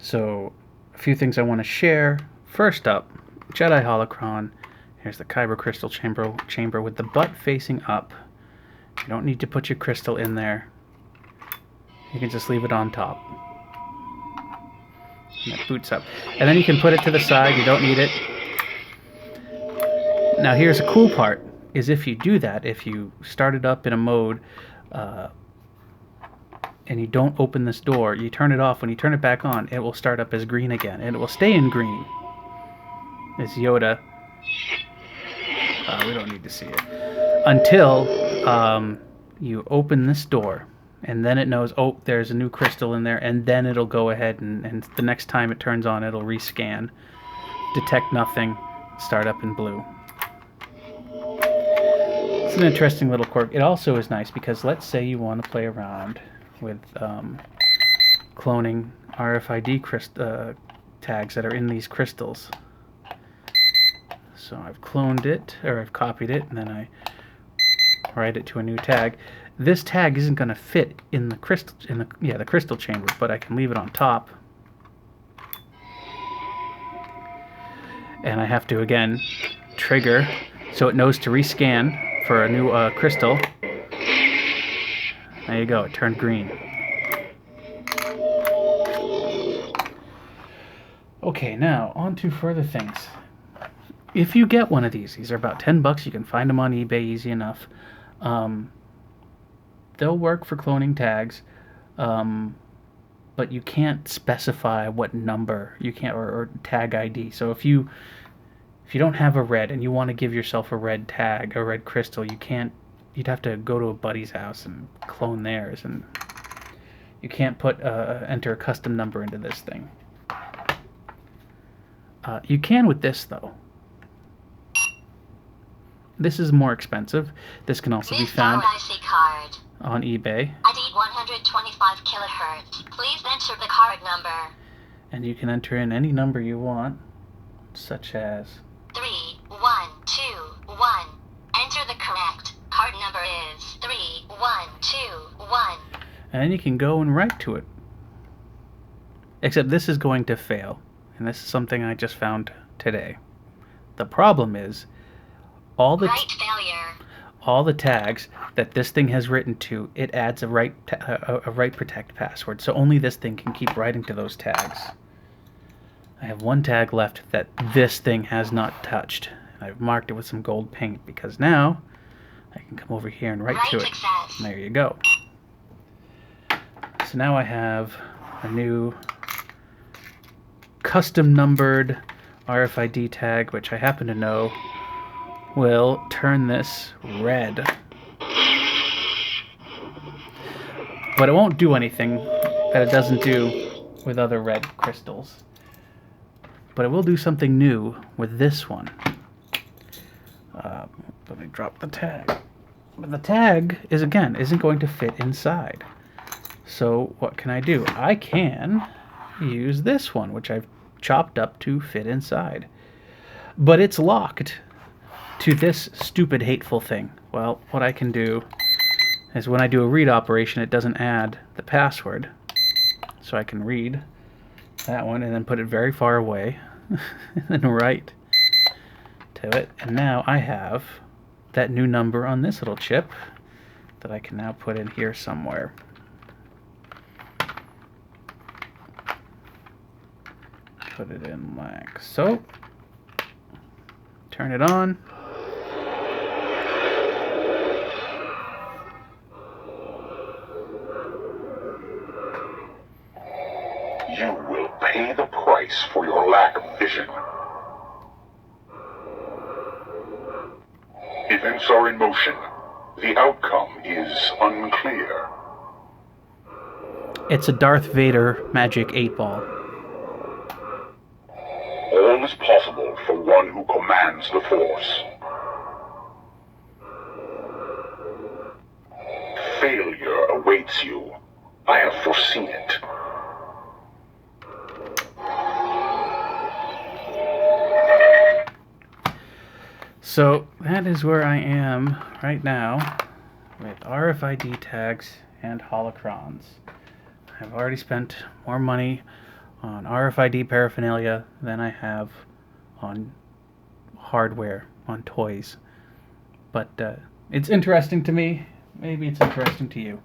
So, a few things I want to share. First up, Jedi Holocron. Here's the Kyber crystal chamber with the butt facing up. You don't need to put your crystal in there. You can just leave it on top. And it boots up. And then you can put it to the side. You don't need it. Now here's a cool part, is if you do that, if you start it up in a mode and you don't open this door, you turn it off. When you turn it back on, it will start up as green again. And it will stay in green. It's Yoda. We don't need to see it. Until you open this door. And then it knows, oh, there's a new crystal in there. And then it'll go ahead and the next time it turns on, it'll rescan. Detect nothing. Start up in blue. It's an interesting little quirk. It also is nice because let's say you want to play around with cloning RFID tags that are in these crystals. So I've cloned it, or I've copied it, and then I write it to a new tag. This tag isn't going to fit in the crystal chamber, but I can leave it on top. And I have to again trigger so it knows to rescan for a new crystal. There you go, it turned green. Okay, now on to further things. If you get one of these are about $10. You can find them on eBay easy enough. They'll work for cloning tags, but you can't specify what number you can't or tag ID. So if you don't have a red and you want to give yourself a red tag, a red crystal, you can't. You'd have to go to a buddy's house and clone theirs, and you can't put enter a custom number into this thing. You can with this though. This is more expensive. This can also be found on eBay. ID 125 kilohertz. Please enter the card number. And you can enter in any number you want, such as 3121. Enter the correct card number is 3121. And then you can go and write to it. Except this is going to fail, and this is something I just found today. The problem is all the tags that this thing has written to, it adds a write protect password. So only this thing can keep writing to those tags. I have one tag left that this thing has not touched. I've marked it with some gold paint because now I can come over here and write to it. And there you go. So now I have a new custom numbered RFID tag, which I happen to know will turn this red. But it won't do anything that it doesn't do with other red crystals. But it will do something new with this one. Let me drop the tag. But the tag isn't going to fit inside. So what can I do? I can use this one, which I've chopped up to fit inside. But it's locked to this stupid, hateful thing. Well, what I can do is when I do a read operation, it doesn't add the password. So I can read that one and then put it very far away and then write to it. And now I have that new number on this little chip that I can now put in here somewhere. Put it in like so. Turn it on. You will pay the price for your lack of vision. Events are in motion. The outcome is unclear. It's a Darth Vader magic 8-ball. All is possible for one who commands the Force. Failure awaits you. I have foreseen it. So that is where I am right now with RFID tags and holocrons. I've already spent more money on RFID paraphernalia than I have on hardware, on toys. But it's interesting to me. Maybe it's interesting to you.